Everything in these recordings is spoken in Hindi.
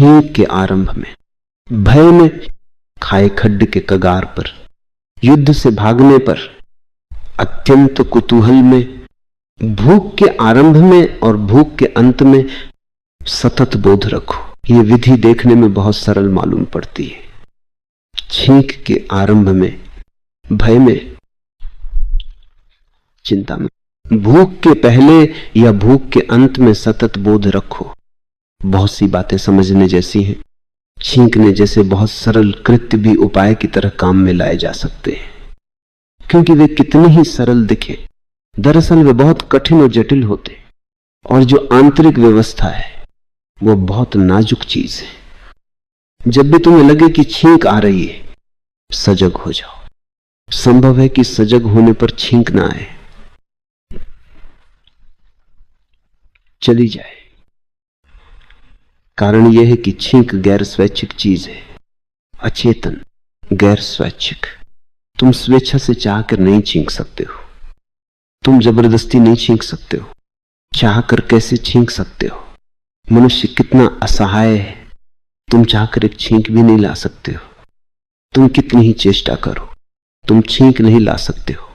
छींक के आरंभ में, भय में, खाए खड्ड के कगार पर, युद्ध से भागने पर, अत्यंत कुतूहल में, भूख के आरंभ में और भूख के अंत में सतत बोध रखो। ये विधि देखने में बहुत सरल मालूम पड़ती है। छींक के आरंभ में, भय में, चिंता में, भूख के पहले या भूख के अंत में सतत बोध रखो। बहुत सी बातें समझने जैसी हैं। छींकने जैसे बहुत सरल कृत्य भी उपाय की तरह काम में लाए जा सकते हैं, क्योंकि वे कितने ही सरल दिखे, दरअसल वे बहुत कठिन और जटिल होते। और जो आंतरिक व्यवस्था है वो बहुत नाजुक चीज है। जब भी तुम्हें लगे कि छींक आ रही है, सजग हो जाओ। संभव है कि सजग होने पर छींक ना आए, चली जाए। कारण यह है कि छींक गैर स्वैच्छिक चीज है, अचेतन, गैर स्वैच्छिक। तुम स्वेच्छा से चाह कर नहीं छींक सकते हो, तुम जबरदस्ती नहीं छींक सकते हो। चाह कर कैसे छींक सकते हो? मनुष्य कितना असहाय है, तुम चाहकर एक छींक भी नहीं ला सकते हो। तुम कितनी ही चेष्टा करो, तुम छींक नहीं ला सकते हो।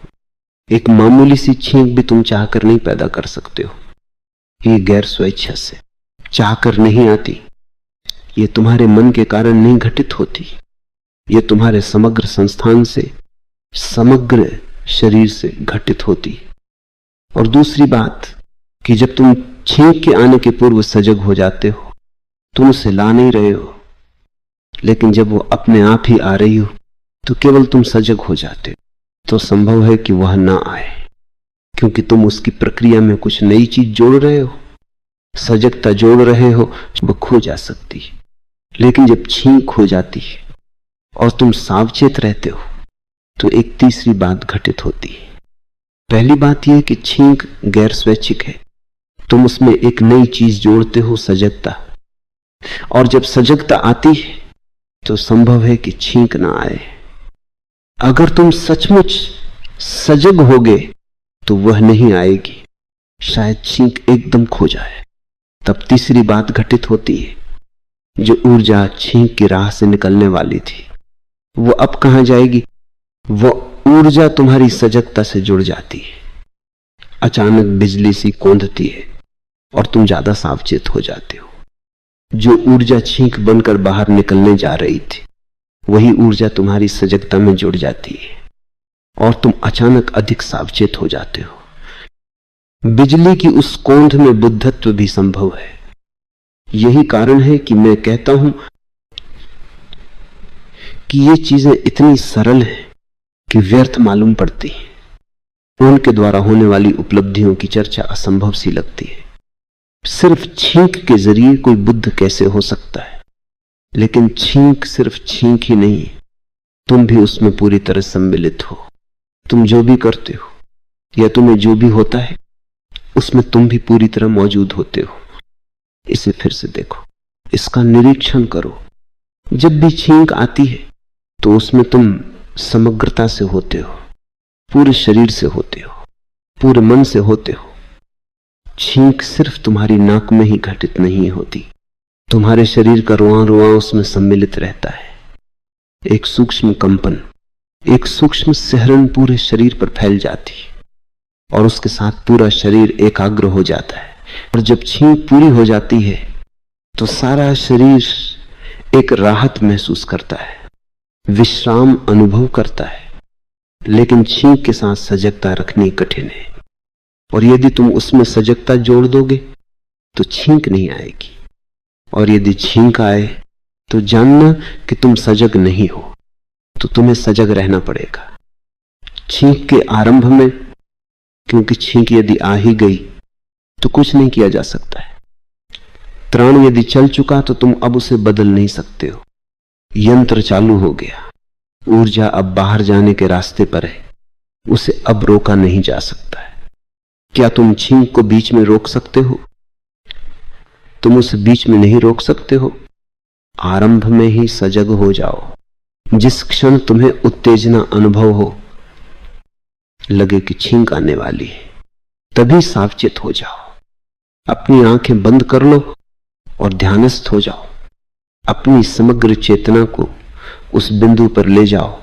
एक मामूली सी छींक भी तुम चाहकर नहीं पैदा कर सकते हो। ये गैर स्वेच्छा से, चाहकर नहीं आती। ये तुम्हारे मन के कारण नहीं घटित होती। ये तुम्हारे समग्र संस्थान से, समग्र शरीर से घटित होती। और दूसरी बात कि जब तुम छींक के आने के पूर्व सजग हो जाते हो, तुम उसे ला नहीं रहे हो, लेकिन जब वो अपने आप ही आ रही हो तो केवल तुम सजग हो जाते हो। तो संभव है कि वह ना आए, क्योंकि तुम उसकी प्रक्रिया में कुछ नई चीज जोड़ रहे हो, सजगता जोड़ रहे हो, वो खो जा सकती है। लेकिन जब छींक हो जाती है और तुम सावचेत रहते हो तो एक तीसरी बात घटित होती है। पहली बात यह कि छींक गैर स्वैच्छिक है, तुम उसमें एक नई चीज जोड़ते हो, सजगता। और जब सजगता आती है तो संभव है कि छींक ना आए। अगर तुम सचमुच सजग होगे तो वह नहीं आएगी, शायद छींक एकदम खो जाए। तब तीसरी बात घटित होती है, जो ऊर्जा छींक की राह से निकलने वाली थी वो अब कहां जाएगी? वो ऊर्जा तुम्हारी सजगता से जुड़ जाती है। अचानक बिजली सी कौंधती है और तुम ज्यादा सावचेत हो जाते हो। जो ऊर्जा छींक बनकर बाहर निकलने जा रही थी, वही ऊर्जा तुम्हारी सजगता में जुड़ जाती है और तुम अचानक अधिक सावचेत हो जाते हो। बिजली की उस कौंध में बुद्धत्व भी संभव है। यही कारण है कि मैं कहता हूं कि ये चीजें इतनी सरल हैं कि व्यर्थ मालूम पड़ती हैं। उनके द्वारा होने वाली उपलब्धियों की चर्चा असंभव सी लगती है। सिर्फ छींक के जरिए कोई बुद्ध कैसे हो सकता है? लेकिन छींक सिर्फ छींक ही नहीं, तुम भी उसमें पूरी तरह सम्मिलित हो। तुम जो भी करते हो या तुम्हें जो भी होता है, उसमें तुम भी पूरी तरह मौजूद होते हो। इसे फिर से देखो, इसका निरीक्षण करो। जब भी छींक आती है तो उसमें तुम समग्रता से होते हो, पूरे शरीर से होते हो, पूरे मन से होते हो। छींक सिर्फ तुम्हारी नाक में ही घटित नहीं होती, तुम्हारे शरीर का रुआं रुआं उसमें सम्मिलित रहता है। एक सूक्ष्म कंपन, एक सूक्ष्म सिहरन पूरे शरीर पर फैल जाती है और उसके साथ पूरा शरीर एकाग्र हो जाता है। और जब छींक पूरी हो जाती है तो सारा शरीर एक राहत महसूस करता है, विश्राम अनुभव करता है। लेकिन छींक के साथ सजगता रखनी कठिन है, और यदि तुम उसमें सजगता जोड़ दोगे तो छींक नहीं आएगी। और यदि छींक आए तो जानना कि तुम सजग नहीं हो, तो तुम्हें सजग रहना पड़ेगा। छींक के आरंभ में, क्योंकि छींक यदि आ ही गई तो कुछ नहीं किया जा सकता है। त्राण यदि चल चुका तो तुम अब उसे बदल नहीं सकते हो। यंत्र चालू हो गया, ऊर्जा अब बाहर जाने के रास्ते पर है, उसे अब रोका नहीं जा सकता है। क्या तुम छींक को बीच में रोक सकते हो? तुम उसे बीच में नहीं रोक सकते हो। आरंभ में ही सजग हो जाओ। जिस क्षण तुम्हें उत्तेजना अनुभव हो, लगे कि छींक आने वाली है, तभी सावचेत हो जाओ। अपनी आंखें बंद कर लो और ध्यानस्थ हो जाओ। अपनी समग्र चेतना को उस बिंदु पर ले जाओ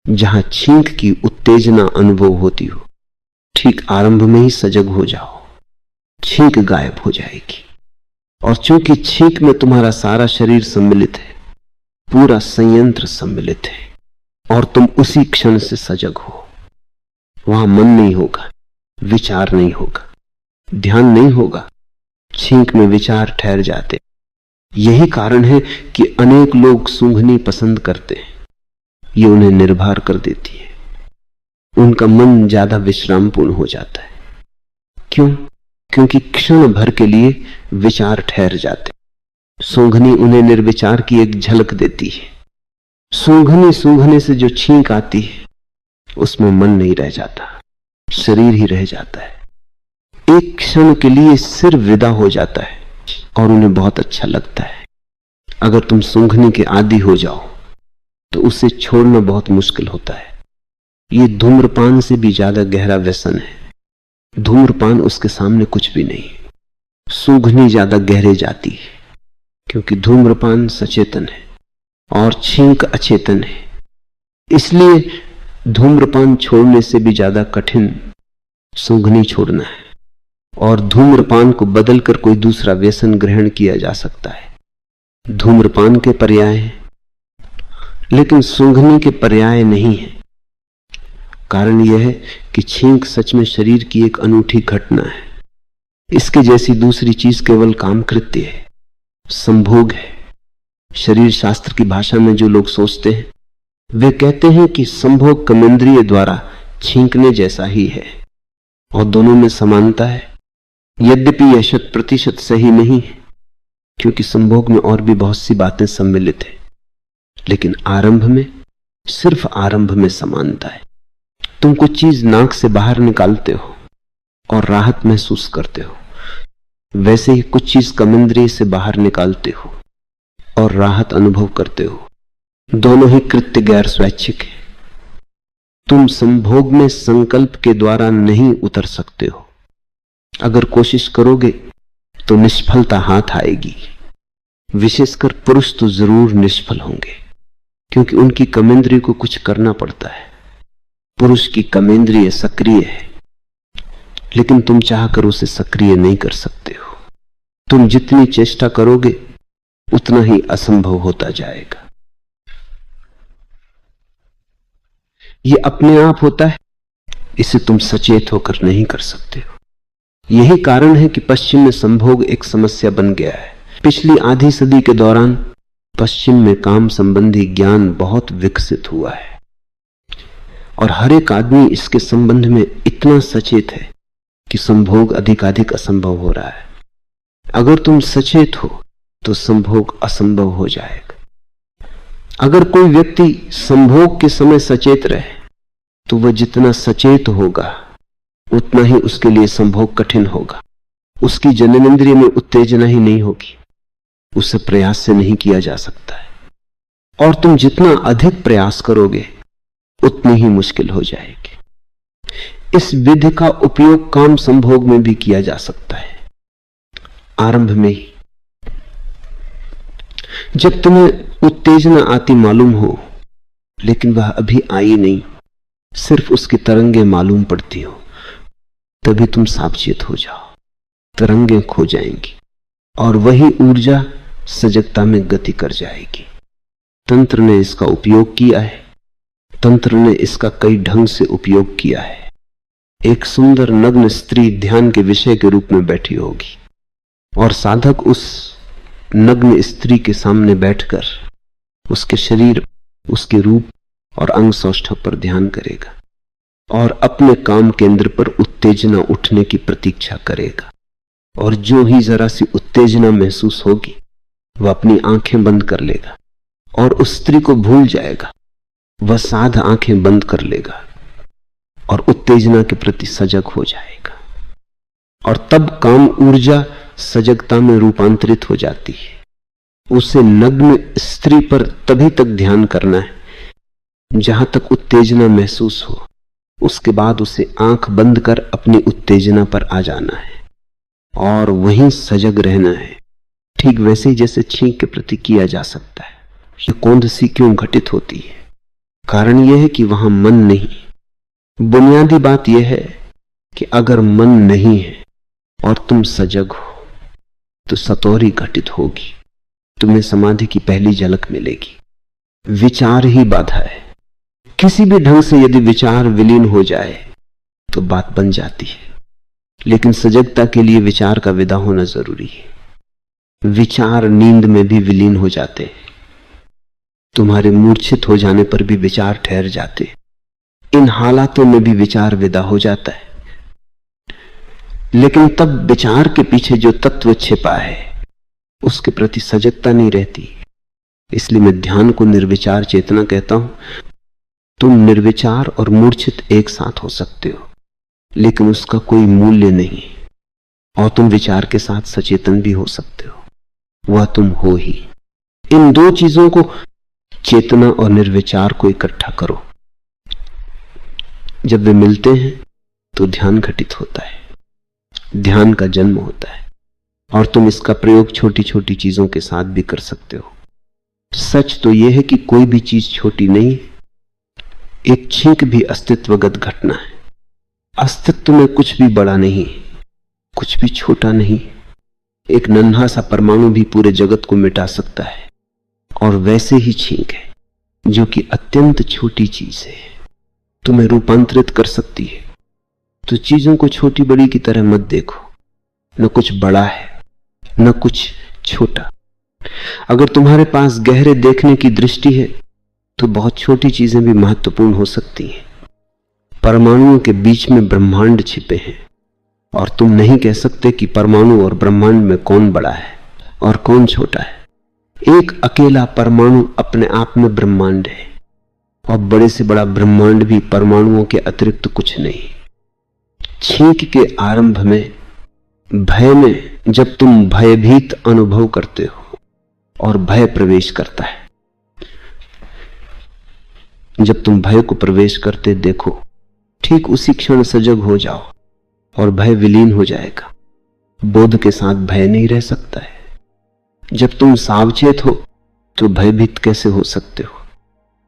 जहां छींक की उत्तेजना अनुभव होती हो। ठीक आरंभ में ही सजग हो जाओ, छींक गायब हो जाएगी। और चूंकि छींक में तुम्हारा सारा शरीर सम्मिलित है, पूरा संयंत्र सम्मिलित है, और तुम उसी क्षण से सजग हो, वहां मन नहीं होगा, विचार नहीं होगा, ध्यान नहीं होगा, छींक में विचार ठहर जाते। यही कारण है कि अनेक लोग सूंघनी पसंद करते हैं, ये उन्हें निर्भर कर देती है, उनका मन ज्यादा विश्रामपूर्ण हो जाता है। क्यों? क्योंकि क्षण भर के लिए विचार ठहर जाते। सूंघनी उन्हें निर्विचार की एक झलक देती है। सूंघने से जो छींक आती है उसमें मन नहीं रह जाता, शरीर ही रह जाता है। एक क्षण के लिए सिर विदा हो जाता है और उन्हें बहुत अच्छा लगता है। अगर तुम सूंघने के आदी हो जाओ तो उसे छोड़ना बहुत मुश्किल होता है। ये धूम्रपान से भी ज्यादा गहरा व्यसन है। धूम्रपान उसके सामने कुछ भी नहीं। सूंघनी ज्यादा गहरे जाती है क्योंकि धूम्रपान सचेतन है और छींक अचेतन है। इसलिए धूम्रपान छोड़ने से भी ज्यादा कठिन सूंघनी छोड़ना है। और धूम्रपान को बदलकर कोई दूसरा व्यसन ग्रहण किया जा सकता है। धूम्रपान के पर्याय हैं, लेकिन सूंघने के पर्याय नहीं है। कारण यह है कि छींक सच में शरीर की एक अनूठी घटना है। इसके जैसी दूसरी चीज केवल कामकृत्य है, संभोग है। शरीर शास्त्र की भाषा में जो लोग सोचते हैं वे कहते हैं कि संभोग कर्मेंद्रिय द्वारा छींकने जैसा ही है और दोनों में समानता है। यद्यपि यह 100% सही नहीं है क्योंकि संभोग में और भी बहुत सी बातें सम्मिलित है, लेकिन आरंभ में, सिर्फ आरंभ में समानता है। तुम कुछ चीज नाक से बाहर निकालते हो और राहत महसूस करते हो, वैसे ही कुछ चीज कर्मेंद्रिय से बाहर निकालते हो और राहत अनुभव करते हो। दोनों ही कृत्य गैर स्वैच्छिक है। तुम संभोग में संकल्प के द्वारा नहीं उतर सकते हो। अगर कोशिश करोगे तो निष्फलता हाथ आएगी। विशेषकर पुरुष तो जरूर निष्फल होंगे क्योंकि उनकी कर्मेंद्रिय को कुछ करना पड़ता है। पुरुष की कर्मेंद्रिय सक्रिय है, लेकिन तुम चाहकर उसे सक्रिय नहीं कर सकते हो। तुम जितनी चेष्टा करोगे उतना ही असंभव होता जाएगा। यह अपने आप होता है, इसे तुम सचेत होकर नहीं कर सकते हो। यही कारण है कि पश्चिम में संभोग एक समस्या बन गया है। पिछली आधी सदी के दौरान पश्चिम में काम संबंधी ज्ञान बहुत विकसित हुआ है और हर एक आदमी इसके संबंध में इतना सचेत है कि संभोग अधिकाधिक असंभव हो रहा है। अगर तुम सचेत हो तो संभोग असंभव हो जाएगा। अगर कोई व्यक्ति संभोग के समय सचेत रहे तो वह जितना सचेत होगा उतना ही उसके लिए संभोग कठिन होगा। उसकी जननेंद्रिय में उत्तेजना ही नहीं होगी, उसे प्रयास से नहीं किया जा सकता है। और तुम जितना अधिक प्रयास करोगे उतनी ही मुश्किल हो जाएगी। इस विधि का उपयोग काम संभोग में भी किया जा सकता है, आरंभ में ही। जब तुम्हें उत्तेजना आती मालूम हो लेकिन वह अभी आई नहीं, सिर्फ उसकी तरंगें मालूम पड़ती हो, तभी तुम सावचेत हो जाओ। तरंगें खो जाएंगी और वही ऊर्जा सजगता में गति कर जाएगी। तंत्र ने इसका उपयोग किया है। तंत्र ने इसका कई ढंग से उपयोग किया है। एक सुंदर नग्न स्त्री ध्यान के विषय के रूप में बैठी होगी और साधक उस नग्न स्त्री के सामने बैठकर उसके शरीर, उसके रूप और अंग सौष्ठव पर ध्यान करेगा और अपने काम केंद्र पर उत्तेजना उठने की प्रतीक्षा करेगा। और जो ही जरा सी उत्तेजना महसूस होगी वह अपनी आंखें बंद कर लेगा और उस स्त्री को भूल जाएगा। वह साध आंखें बंद कर लेगा और उत्तेजना के प्रति सजग हो जाएगा। और तब काम ऊर्जा सजगता में रूपांतरित हो जाती है। उसे नग्न स्त्री पर तभी तक ध्यान करना है जहां तक उत्तेजना महसूस हो। उसके बाद उसे आंख बंद कर अपनी उत्तेजना पर आ जाना है और वहीं सजग रहना है। ठीक वैसे ही जैसे छींक के प्रति किया जा सकता है। ये कौंध सी क्यों घटित होती है? कारण यह है कि वहां मन नहीं। बुनियादी बात यह है कि अगर मन नहीं है और तुम सजग हो तो सतौरी घटित होगी, तुम्हें समाधि की पहली झलक मिलेगी। विचार ही बाधा है। किसी भी ढंग से यदि विचार विलीन हो जाए तो बात बन जाती है, लेकिन सजगता के लिए विचार का विदा होना जरूरी है। विचार नींद में भी विलीन हो जाते हैं, तुम्हारे मूर्छित हो जाने पर भी विचार ठहर जाते। इन हालातों में भी विचार विदा हो जाता है, लेकिन तब विचार के पीछे जो तत्व छिपा है उसके प्रति सजगता नहीं रहती। इसलिए मैं ध्यान को निर्विचार चेतना कहता हूं। तुम निर्विचार और मूर्छित एक साथ हो सकते हो, लेकिन उसका कोई मूल्य नहीं। और तुम विचार के साथ सचेतन भी हो सकते हो, वह तुम हो ही। इन दो चीजों को, चेतना और निर्विचार को इकट्ठा करो। जब वे मिलते हैं तो ध्यान घटित होता है, ध्यान का जन्म होता है। और तुम इसका प्रयोग छोटी छोटी चीजों के साथ भी कर सकते हो। सच तो यह है कि कोई भी चीज छोटी नहीं। एक छींक भी अस्तित्वगत घटना है। अस्तित्व में कुछ भी बड़ा नहीं, कुछ भी छोटा नहीं। एक नन्हा सा परमाणु भी पूरे जगत को मिटा सकता है। और वैसे ही छींक है जो कि अत्यंत छोटी चीज है, तुम्हें रूपांतरित कर सकती है। तो चीजों को छोटी बड़ी की तरह मत देखो। न कुछ बड़ा है न कुछ छोटा। अगर तुम्हारे पास गहरे देखने की दृष्टि है तो बहुत छोटी चीजें भी महत्वपूर्ण हो सकती हैं। परमाणुओं के बीच में ब्रह्मांड छिपे हैं, और तुम नहीं कह सकते कि परमाणु और ब्रह्मांड में कौन बड़ा है और कौन छोटा है। एक अकेला परमाणु अपने आप में ब्रह्मांड है, और बड़े से बड़ा ब्रह्मांड भी परमाणुओं के अतिरिक्त कुछ नहीं। छींक के आरंभ में, भय में, जब तुम भयभीत अनुभव करते हो और भय प्रवेश करता है, जब तुम भय को प्रवेश करते देखो, ठीक उसी क्षण सजग हो जाओ और भय विलीन हो जाएगा। बोध के साथ भय नहीं रह सकता है। जब तुम सावचेत हो तो भयभीत कैसे हो सकते हो?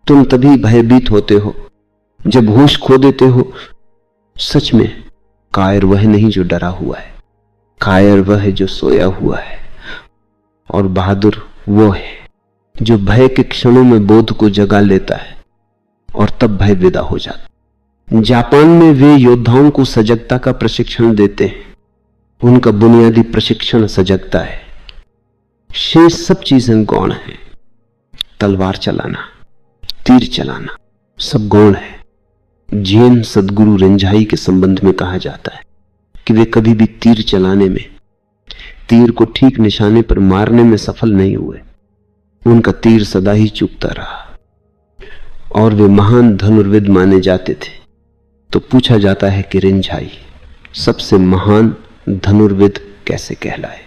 तुम तभी भयभीत होते हो जब होश खो देते हो। सच में कायर वह नहीं जो डरा हुआ है, कायर वह है जो सोया हुआ है, और बहादुर वो है जो भय के क्षणों में बोध को जगा लेता है और तब भय विदा हो जाता। जापान में वे योद्धाओं को सजगता का प्रशिक्षण देते हैं। उनका बुनियादी प्रशिक्षण सजगता है। शेष सब चीजें गौण हैं। तलवार चलाना, तीर चलाना, सब गौण है। जैन सदगुरु रिंझाई के संबंध में कहा जाता है कि वे कभी भी तीर चलाने में, तीर को ठीक निशाने पर मारने में सफल नहीं हुए। उनका तीर सदा ही चूकता रहा, और वे महान धनुर्विद माने जाते थे। तो पूछा जाता है कि रिंझाई सबसे महान धनुर्विद कैसे कहलाए,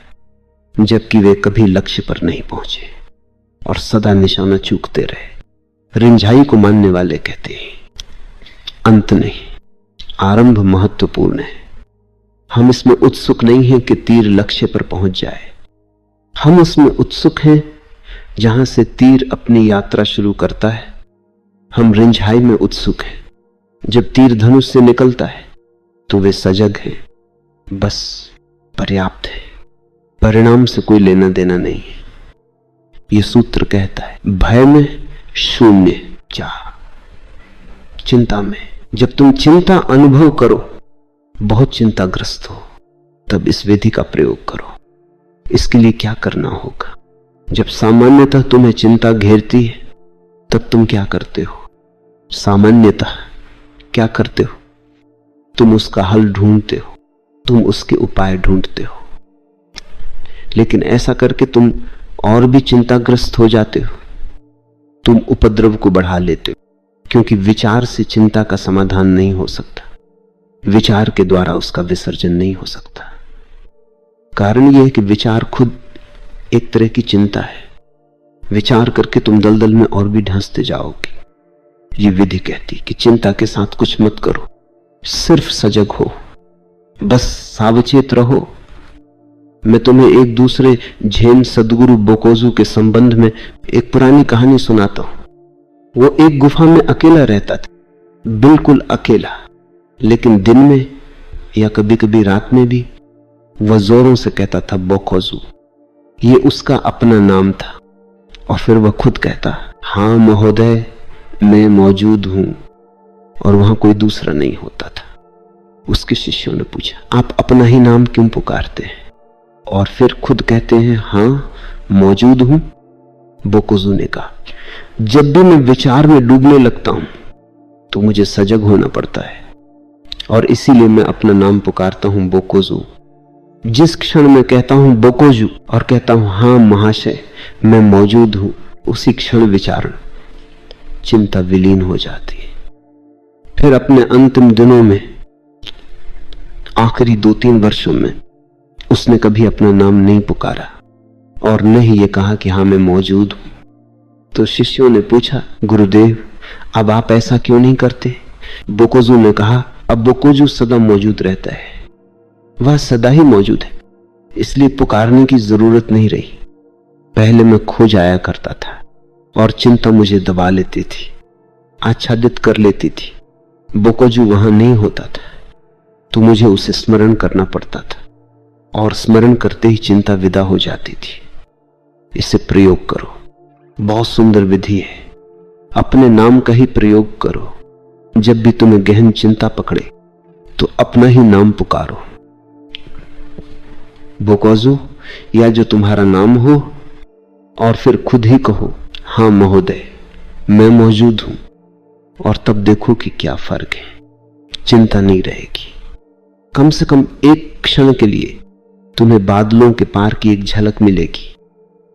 जबकि वे कभी लक्ष्य पर नहीं पहुंचे और सदा निशाना चूकते रहे। रिंझाई को मानने वाले कहते हैं अंत नहीं, आरंभ महत्वपूर्ण है। हम इसमें उत्सुक नहीं हैं कि तीर लक्ष्य पर पहुंच जाए। हम उसमें उत्सुक हैं जहां से तीर अपनी यात्रा शुरू करता है। हम रिंझाई में उत्सुक हैं। जब तीर धनुष से निकलता है तो वे सजग हैं, बस पर्याप्त है। परिणाम से कोई लेना देना नहीं है। यह सूत्र कहता है भय में शून्य चाह, चिंता में। जब तुम चिंता अनुभव करो, बहुत चिंताग्रस्त हो, तब इस विधि का प्रयोग करो। इसके लिए क्या करना होगा? जब सामान्यतः तुम्हें चिंता घेरती है तब तुम क्या करते हो? सामान्यतः क्या करते हो? तुम उसका हल ढूंढते हो, तुम उसके उपाय ढूंढते हो। लेकिन ऐसा करके तुम और भी चिंताग्रस्त हो जाते हो। तुम उपद्रव को बढ़ा लेते हो, क्योंकि विचार से चिंता का समाधान नहीं हो सकता। विचार के द्वारा उसका विसर्जन नहीं हो सकता। कारण यह है कि विचार खुद एक तरह की चिंता है। विचार करके तुम दलदल में और भी ढंसते जाओगे। ये विधि कहती कि चिंता के साथ कुछ मत करो, सिर्फ सजग हो, बस सावचेत रहो। मैं तुम्हें एक दूसरे झेन सदगुरु बोकोजू के संबंध में एक पुरानी कहानी सुनाता हूं। वो एक गुफा में अकेला रहता था, बिल्कुल अकेला, लेकिन दिन में या कभी कभी रात में भी वह जोरों से कहता था बोकोजू। ये उसका अपना नाम था। और फिर वह खुद कहता, हाँ महोदय, मैं मौजूद हूं। और वहां कोई दूसरा नहीं होता था। उसके शिष्यों ने पूछा, आप अपना ही नाम क्यों पुकारते हैं और फिर खुद कहते हैं, हाँ मौजूद हूं? बोकोजू ने कहा, जब भी मैं विचार में डूबने लगता हूं तो मुझे सजग होना पड़ता है, और इसीलिए मैं अपना नाम पुकारता हूं बोकोजू। जिस क्षण मैं कहता हूं बोकोजू और कहता हूं, हाँ महाशय मैं मौजूद हूं, उसी क्षण विचार चिंता विलीन हो जाती है। फिर अपने अंतिम दिनों में, आखिरी 2-3 वर्षों में, उसने कभी अपना नाम नहीं पुकारा और न ही ये कहा कि हाँ मैं मौजूद हूं। तो शिष्यों ने पूछा, गुरुदेव अब आप ऐसा क्यों नहीं करते? बोकोजू ने कहा, अब बोकोजू सदा मौजूद रहता है, वह सदा ही मौजूद है, इसलिए पुकारने की जरूरत नहीं रही। पहले मैं खो जाया करता था और चिंता मुझे दबा लेती थी, आच्छादित कर लेती थी। बोकोजू वहां नहीं होता था तो मुझे उसे स्मरण करना पड़ता था, और स्मरण करते ही चिंता विदा हो जाती थी। इसे प्रयोग करो, बहुत सुंदर विधि है। अपने नाम का ही प्रयोग करो। जब भी तुम्हें गहन चिंता पकड़े तो अपना ही नाम पुकारो, बोकोजू, या जो तुम्हारा नाम हो, और फिर खुद ही कहो, हाँ महोदय मैं मौजूद हूं। और तब देखो कि क्या फर्क है। चिंता नहीं रहेगी। कम से कम एक क्षण के लिए तुम्हें बादलों के पार की एक झलक मिलेगी,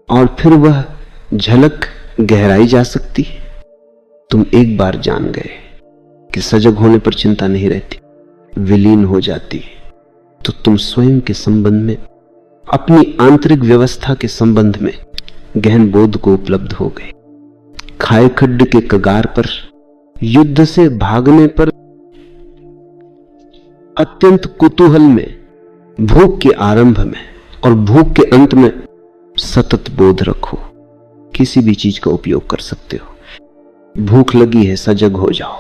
और फिर वह झलक गहराई जा सकती है। तुम एक बार जान गए कि सजग होने पर चिंता नहीं रहती, विलीन हो जाती है, तो तुम स्वयं के संबंध में, अपनी आंतरिक व्यवस्था के संबंध में गहन बोध को उपलब्ध हो गए। खाए खड्ड के कगार पर, युद्ध से भागने पर, अत्यंत कुतूहल में, भूख के आरंभ में और भूख के अंत में सतत बोध रखो। किसी भी चीज का उपयोग कर सकते हो। भूख लगी है, सजग हो जाओ।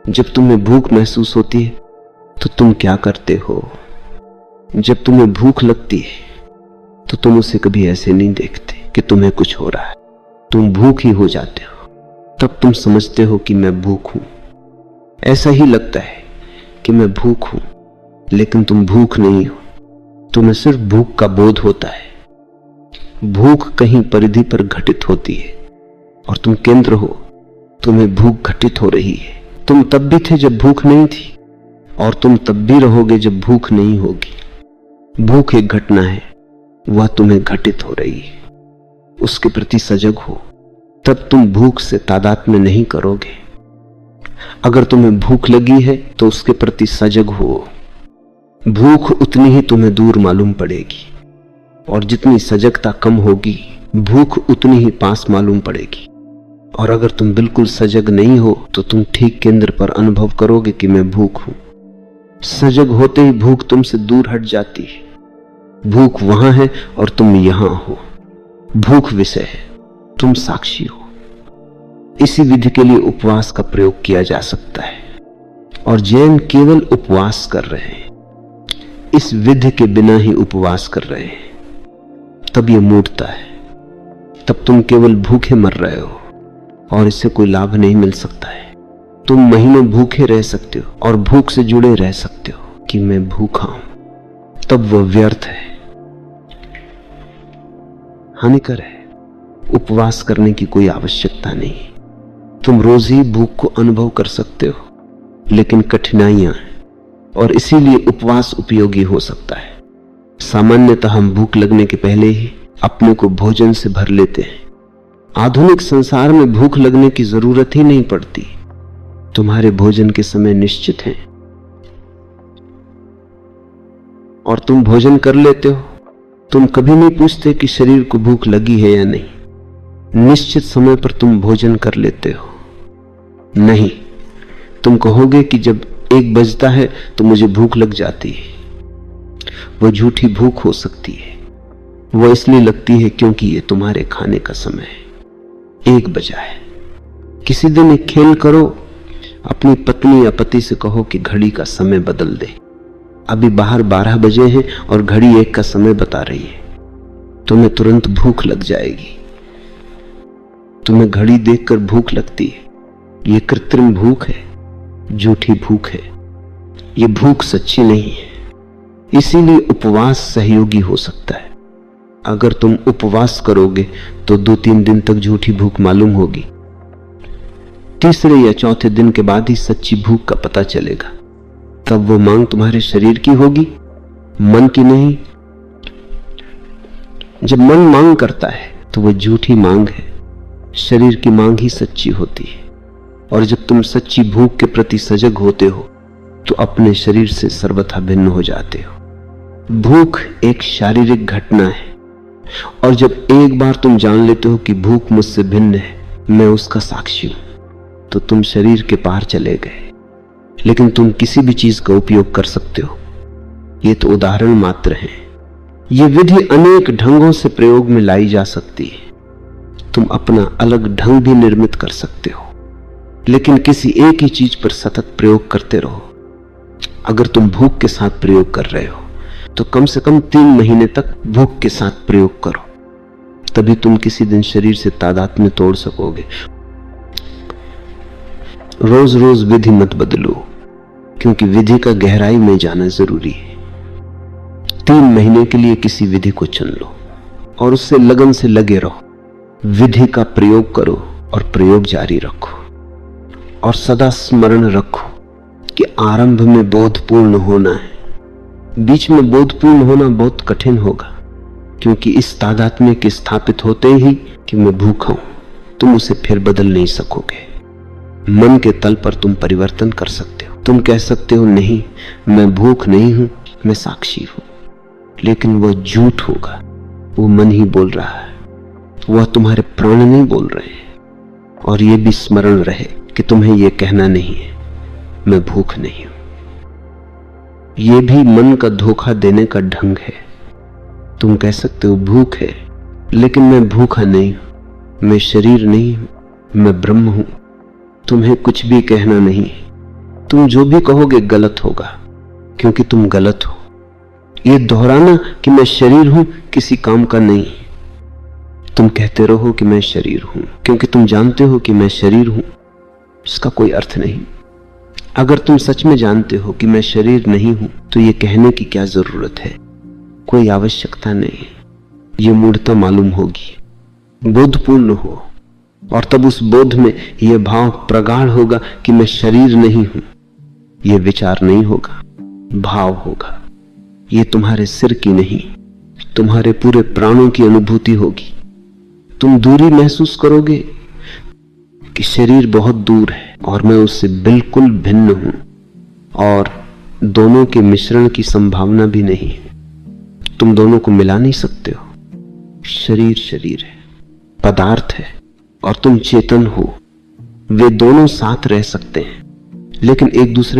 जब तुम्हें भूख महसूस होती है तो तुम क्या करते हो? जब तुम्हें भूख लगती है तो तुम उसे कभी ऐसे नहीं देखते कि तुम्हें कुछ हो रहा है, तुम भूख ही हो जाते हो। तब तुम समझते हो कि मैं भूख हूं। ऐसा ही लगता है कि मैं भूख हूं, लेकिन तुम भूख नहीं हो, तुम्हें सिर्फ भूख का बोध होता है। भूख कहीं परिधि पर घटित होती है और तुम केंद्र हो, तुम्हें भूख घटित हो रही है। तुम तब भी थे जब भूख नहीं थी, और तुम तब भी रहोगे जब भूख नहीं होगी। भूख एक घटना है, वह तुम्हें घटित हो रही है, उसके प्रति सजग हो। तब तुम भूख से तादात्म्य नहीं करोगे। अगर तुम्हें भूख लगी है तो उसके प्रति सजग हो। भूख उतनी ही तुम्हें दूर मालूम पड़ेगी, और जितनी सजगता कम होगी भूख उतनी ही पास मालूम पड़ेगी। और अगर तुम बिल्कुल सजग नहीं हो तो तुम ठीक केंद्र पर अनुभव करोगे कि मैं भूख हूं। सजग होते ही भूख तुमसे दूर हट जाती है। भूख वहां है और तुम यहां हो। भूख विषय है, तुम साक्षी हो। इसी विधि के लिए उपवास का प्रयोग किया जा सकता है, और जैन केवल उपवास कर रहे हैं, इस विधि के बिना ही उपवास कर रहे हैं। तब ये मूढ़ता है, तब तुम केवल भूखे मर रहे हो और इससे कोई लाभ नहीं मिल सकता है। तुम महीनों भूखे रह सकते हो और भूख से जुड़े रह सकते हो कि मैं भूखा हूं, तब वह व्यर्थ है, हानिकर है। उपवास करने की कोई आवश्यकता नहीं। तुम रोज ही भूख को अनुभव कर सकते हो, लेकिन कठिनाइयां हैं, और इसीलिए उपवास उपयोगी हो सकता है। सामान्यतः हम भूख लगने के पहले ही अपने को भोजन से भर लेते हैं। आधुनिक संसार में भूख लगने की जरूरत ही नहीं पड़ती। तुम्हारे भोजन के समय निश्चित हैं और तुम भोजन कर लेते हो। तुम कभी नहीं पूछते कि शरीर को भूख लगी है या नहीं। निश्चित समय पर तुम भोजन कर लेते हो। नहीं, तुम कहोगे कि जब 1 बजता है तो मुझे भूख लग जाती है। वो झूठी भूख हो सकती है। वो इसलिए लगती है क्योंकि ये तुम्हारे खाने का समय है, 1 बजा है। किसी दिन एक खेल करो, अपनी पत्नी या पति से कहो कि घड़ी का समय बदल दे। अभी बाहर 12 बजे हैं और घड़ी 1 का समय बता रही है। तुम्हें तुरंत भूख लग जाएगी। तुम्हें घड़ी देखकर भूख लगती है। ये कृत्रिम भूख है, झूठी भूख है। ये भूख सच्ची नहीं है। इसीलिए उपवास सहयोगी हो सकता है। अगर तुम उपवास करोगे तो 2-3 दिन तक झूठी भूख मालूम होगी। तीसरे या चौथे दिन के बाद ही सच्ची भूख का पता चलेगा। तब वो मांग तुम्हारे शरीर की होगी, मन की नहीं। जब मन मांग करता है तो वो झूठी मांग है। शरीर की मांग ही सच्ची होती है। और जब तुम सच्ची भूख के प्रति सजग होते हो तो अपने शरीर से सर्वथा भिन्न हो जाते हो। भूख एक शारीरिक घटना है, और जब एक बार तुम जान लेते हो कि भूख मुझसे भिन्न है, मैं उसका साक्षी हूं, तो तुम शरीर के पार चले गए। लेकिन तुम किसी भी चीज का उपयोग कर सकते हो। ये तो उदाहरण मात्र है। ये विधि अनेक ढंगों से प्रयोग में लाई जा सकती है। तुम अपना अलग ढंग भी निर्मित कर सकते हो, लेकिन किसी एक ही चीज पर सतत प्रयोग करते रहो। अगर तुम भूख के साथ प्रयोग कर रहे हो तो कम से कम 3 महीने तक भूख के साथ प्रयोग करो, तभी तुम किसी दिन शरीर से तादात्म्य तोड़ सकोगे। रोज रोज विधि मत बदलो, क्योंकि विधि का गहराई में जाना जरूरी है। 3 महीने के लिए किसी विधि को चुन लो और उससे लगन से लगे रहो। विधि का प्रयोग करो और प्रयोग जारी रखो, और सदा स्मरण रखो कि आरंभ में बोधपूर्ण होना है। बीच में बोधपूर्ण होना बहुत कठिन होगा, क्योंकि इस तादात्म्य के स्थापित होते ही कि मैं भूखा हूं, तुम उसे फिर बदल नहीं सकोगे। मन के तल पर तुम परिवर्तन कर सकते हो। तुम कह सकते हो, नहीं, मैं भूख नहीं हूं, मैं साक्षी हूं। लेकिन वह झूठ होगा। वो मन ही बोल रहा है, वह तुम्हारे प्राण नहीं बोल रहे हैं। और यह भी स्मरण रहे कि तुम्हें यह कहना नहीं है, मैं भूख नहीं हूं। यह भी मन का धोखा देने का ढंग है। तुम कह सकते हो, भूख है, लेकिन मैं भूखा नहीं हूं, मैं शरीर नहीं हूं, मैं ब्रह्म हूं। तुम्हें कुछ भी कहना नहीं है। तुम जो भी कहोगे गलत होगा, क्योंकि तुम गलत हो। ये दोहराना कि मैं शरीर हूं किसी काम का नहीं। तुम कहते रहो कि मैं शरीर हूं, क्योंकि तुम जानते हो कि मैं शरीर हूं। इसका कोई अर्थ नहीं। अगर तुम सच में जानते हो कि मैं शरीर नहीं हूं, तो ये कहने की क्या जरूरत है? कोई आवश्यकता नहीं। ये मूढ़ता मालूम होगी। बोधपूर्ण हो, और तब उस बोध में यह भाव प्रगाढ़ होगा कि मैं शरीर नहीं हूं। यह विचार नहीं होगा, भाव होगा। यह तुम्हारे सिर की नहीं, तुम्हारे पूरे प्राणों की अनुभूति होगी। तुम दूरी महसूस करोगे कि शरीर बहुत दूर है और मैं उससे बिल्कुल भिन्न हूं, और दोनों के मिश्रण की संभावना भी नहीं है। तुम दोनों को मिला नहीं सकते हो। शरीर शरीर है, पदार्थ है, और तुम चेतन हो। वे दोनों साथ रह सकते हैं, लेकिन एक दूसरे